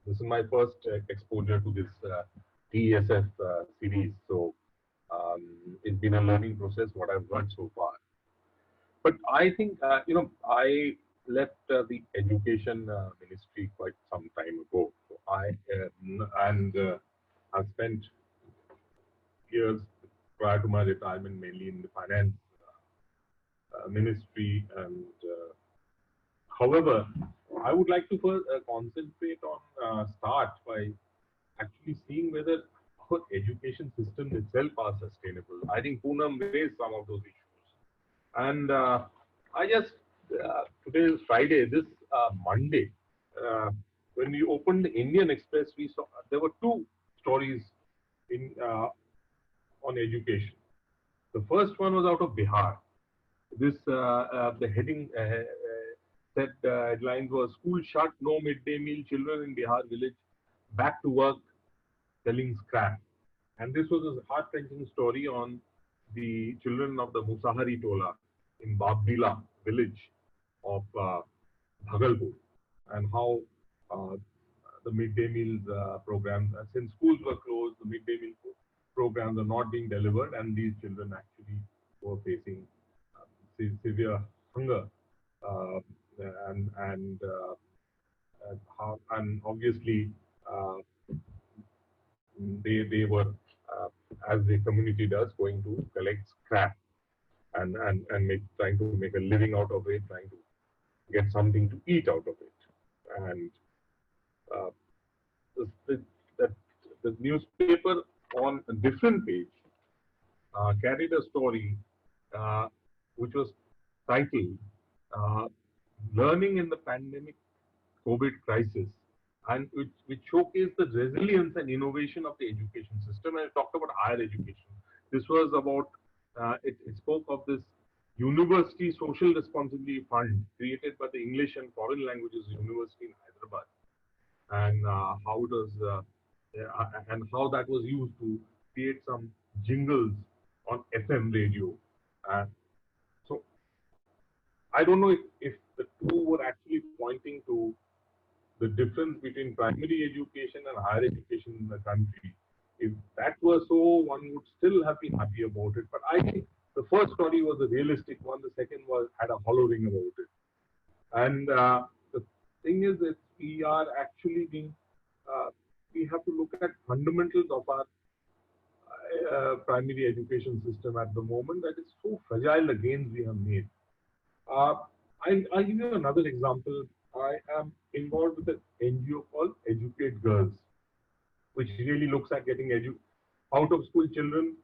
This is my first exposure to this TESF series. So it's been a learning process, what I've learned so far. But I think, I left the education ministry quite some time ago. So I've spent years prior to my retirement mainly in the finance ministry. And however, I would like to first concentrate on start by actually seeing whether our education system itself are sustainable. I think Poonam raised some of those issues. And I just, today is Friday, this Monday, when we opened the Indian Express, we saw there were two stories in on education. The first one was out of Bihar. This the heading said headline was "School shut, no midday meal, children in Bihar village back to work selling scrap." And this was a heart-wrenching story on the children of the Musahari Tola in Babdila village of Bhagalpur, and how the midday meals program, since schools were closed, the midday meal programs are not being delivered, and these children actually were facing severe hunger, and obviously they were, as the community does, going to collect scrap and trying to make a living out of it, trying to get something to eat out of it. And the newspaper on a different page carried a story which was titled "Learning in the Pandemic COVID Crisis," and which showcased the resilience and innovation of the education system. And it talked about higher education. This was about, it spoke of this University Social Responsibility Fund created by the English and Foreign Languages University in Hyderabad, and how it was, and how that was used to create some jingles on FM radio. So I don't know if the two were actually pointing to the difference between primary education and higher education in the country. If that were so, one would still have been happy about it. But I think the first story was a realistic one. The second had a hollow ring about it. And the thing is that we are actually being, we have to look at fundamentals of our primary education system at the moment, that is so fragile, the gains we have made. I'll give you another example. I am involved with an NGO called Educate Girls, which really looks at getting out of school children,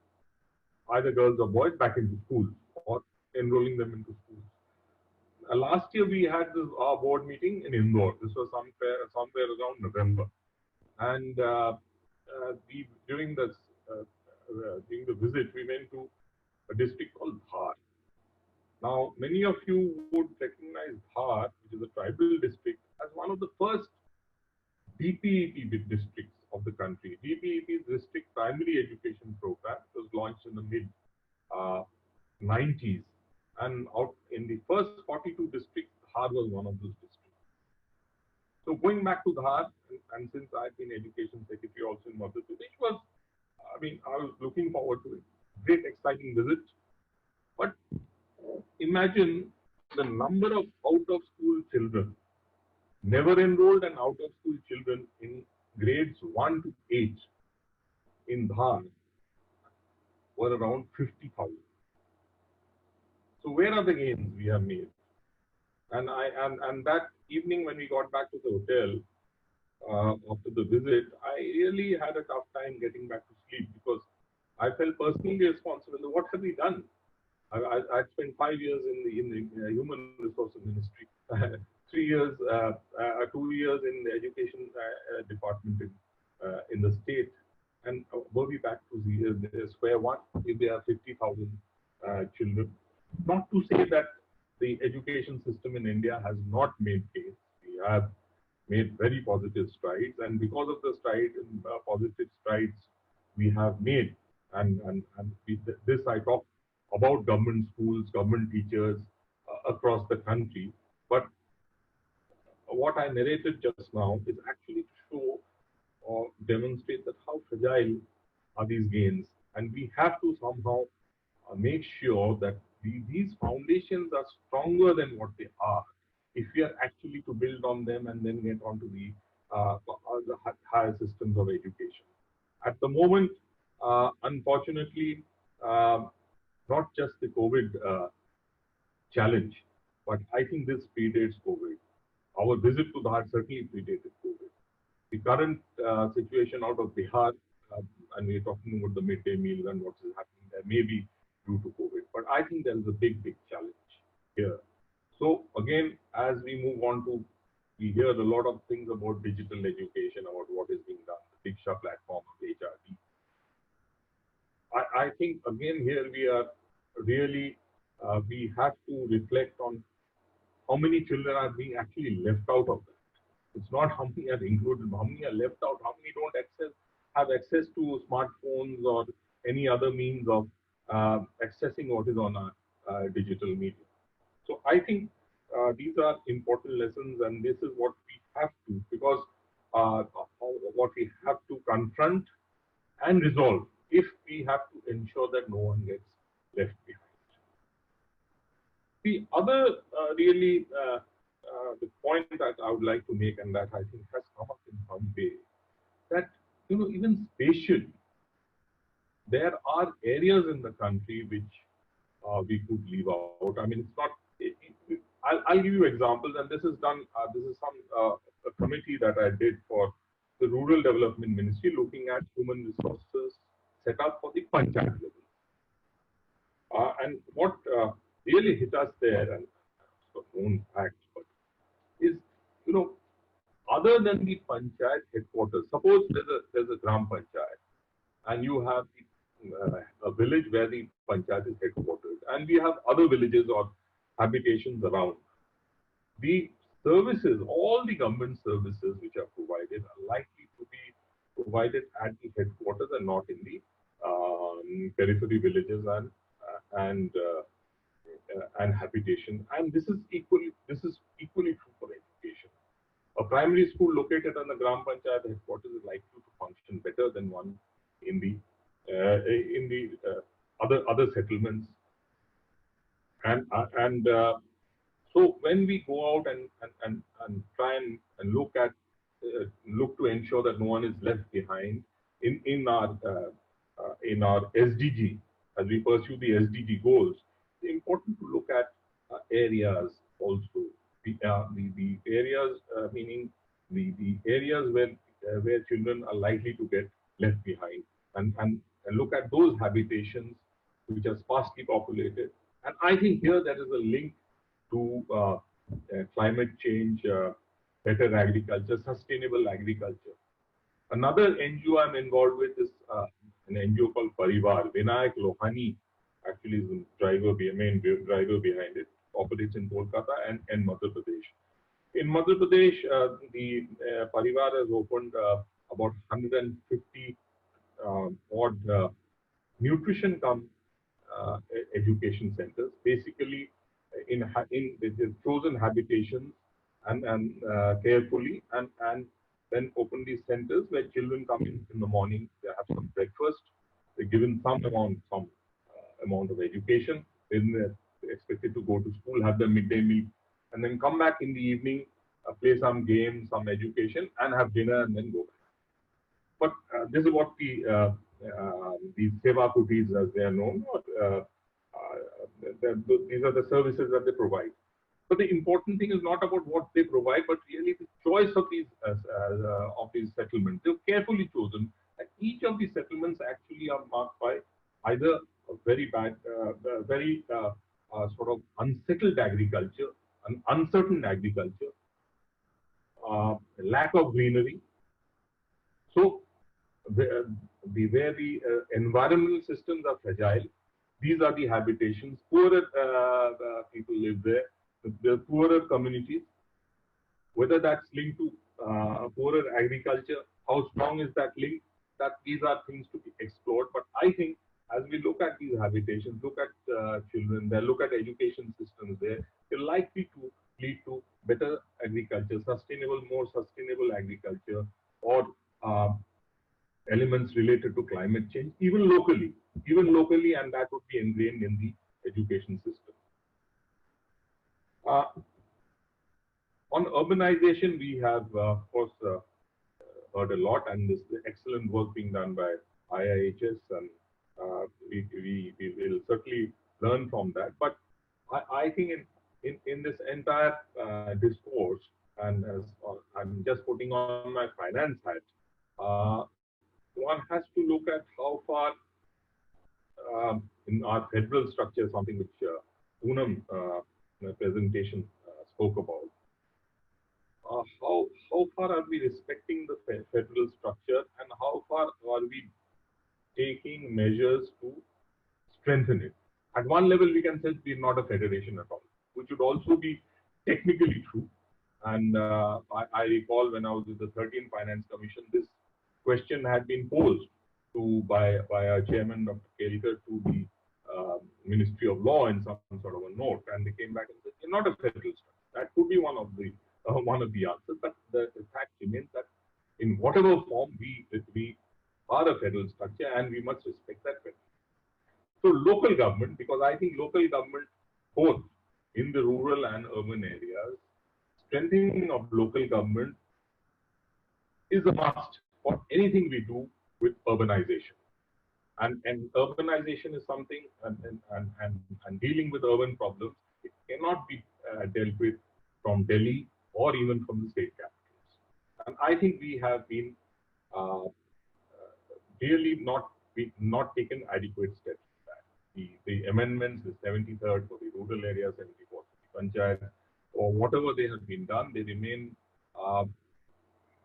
either girls or boys, back into school or enrolling them into schools. Last year we had this board meeting in Indore. This was somewhere around November, and during the visit we went to a district called Dhar. Now, many of you would recognize Dhar, which is a tribal district, as one of the first DPEP districts of the country. DPEP, District Primary Education Program, was launched in the mid-90s. And out in the first 42 districts, Dhar was one of those districts. So going back to Dhar, and since I've been Education Secretary also in Madhya Pradesh, I was looking forward to it. Great, exciting visit. But imagine the number of out-of-school children, never enrolled and out-of-school children in grades 1 to 8 in Dhar were around 50,000. So where are the gains we have made? And that evening when we got back to the hotel after the visit, I really had a tough time getting back to sleep, because I felt personally responsible. What have we done? I spent 5 years in the human resources ministry, 3 years, 2 years in the education department in the state, and were we back to the square one if there are 50,000 children? Not to say that the education system in India has not made gains. We have made very positive strides, and because of the positive strides we have made, this I talk about government schools, government teachers across the country. But what I narrated just now is actually to show or demonstrate that how fragile are these gains, and we have to somehow make sure that these foundations are stronger than what they are if we are actually to build on them and then get onto the higher systems of education. At the moment, unfortunately, uh, not just the COVID challenge, but I think this predates COVID. Our visit to the heart certainly predated COVID. The current situation out of Bihar, and we're talking about the midday meal and what is happening there, may be due to COVID. But I think there is a big challenge here. So again, as we move on to, we hear a lot of things about digital education, about what is being done, the Diksha platform of HRD. I think again here we are really, we have to reflect on how many children are being actually left out of that. It's not how many are included, how many are left out, how many don't have access to smartphones or any other means of accessing what is on our digital media. So I think these are important lessons, and this is what we have to, because what we have to confront and resolve if we have to ensure that no one gets left behind. The other the point that I would like to make, and that I think has come up in some way, that even spatially, there are areas in the country which we could leave out. I mean, it's not. I'll give you examples, and this is done. This is some a committee that I did for the Rural Development Ministry, looking at human resources set up for the panchayat level. And what really hit us there, and it's a known fact, but is, other than the panchayat headquarters, suppose there's a gram panchayat, and you have a village where the panchayat is headquartered, and we have other villages or habitations around. The services, all the government services which are provided, are likely to be provided at the headquarters and not in the periphery villages and habitation. And this is equally true for education. A primary school located on the Gram Panchayat headquarters is likely to function better than one in the other settlements. And so when we go out and try and look to ensure that no one is left behind in our SDG, as we pursue the SDG goals, it's important to look at areas also. The areas, meaning the areas where children are likely to get left behind, and look at those habitations which are sparsely populated. And I think here there is a link to climate change, better agriculture, sustainable agriculture. Another NGO I'm involved with is an NGO called Parivar. Vinayak Lohani actually is the main driver behind it. Operates in Kolkata and Madhya Pradesh. In Madhya Pradesh, the Parivar has opened about 150 odd nutrition come education centers, basically in chosen habitations and carefully, and then open these centers where children come in the morning. They have some breakfast. They're given some amount of education. Then they're expected to go to school, have their midday meal, and then come back in the evening, play some games, some education, and have dinner, and then go back. But this is what the Seva Kutis, as they are known, these are the services that they provide. But the important thing is not about what they provide, but really the choice of these settlements. They're carefully chosen, and each of these settlements actually are marked by either a very bad, sort of unsettled agriculture, an uncertain agriculture, lack of greenery. So where the environmental systems are fragile, these are the habitations. Poorer people live there. The poorer communities. Whether that's linked to poorer agriculture, how strong is that link? That these are things to be explored. But I think as we look at these habitations, look at children there, look at education systems there, they're likely to lead to better agriculture, more sustainable agriculture, or uh, elements related to climate change, even locally, and that would be ingrained in the education system. Uh, on urbanization, we have, of course, heard a lot, and this excellent work being done by IIHS, and we will certainly learn from that. But I think in this entire discourse, and as I'm just putting on my finance hat, uh, one has to look at how far in our federal structure, something which Poonam in the presentation spoke about. How far are we respecting the federal structure, and how far are we taking measures to strengthen it? At one level, we can say we're not a federation at all, which would also be technically true. And I recall when I was with the 13th Finance Commission, this question had been posed by our chairman, Dr. Kelkar, to the Ministry of Law in some sort of a note, and they came back and said, "You're not a federal structure." That could be one of the answers, but the fact remains that in whatever form we are a federal structure, and we must respect that federal. So local government, because I think local government, both in the rural and urban areas, strengthening of local government is a must for anything we do with urbanization. And urbanization is something, and dealing with urban problems, it cannot be dealt with from Delhi or even from the state capitals. And I think we have been really not taken adequate steps for that. The amendments, the 73rd for the rural area, 74th for the panchayat, or whatever they have been done, they remain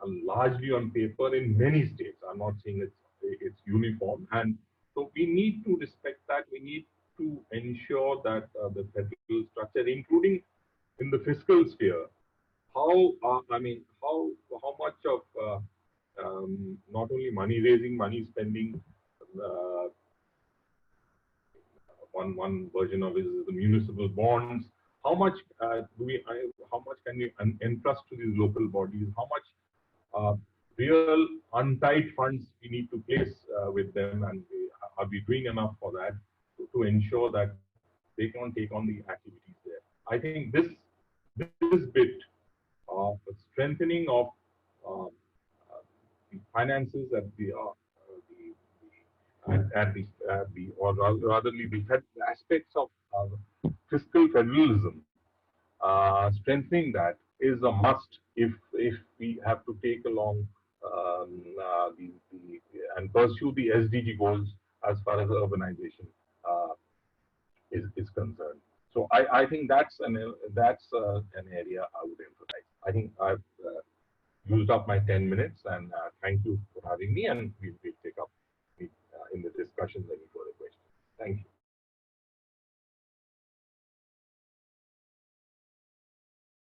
largely on paper in many states. I'm not saying it's uniform, and so we need to respect that. We need to ensure that the federal structure, including in the fiscal sphere, how much of not only money raising, money spending. Uh, one version of it is the municipal bonds. How much how much can we entrust to these local bodies? How much real untied funds we need to place with them, and are we doing enough for that to ensure that they can take on the activities there? I think this bit of strengthening of the finances at the or rather the aspects of fiscal federalism, strengthening that is a must if we have to take along and pursue the SDG goals as far as urbanization uh, is concerned. So I think that's an area I would emphasize. I think I've used up my 10 minutes, and thank you for having me, and we'll take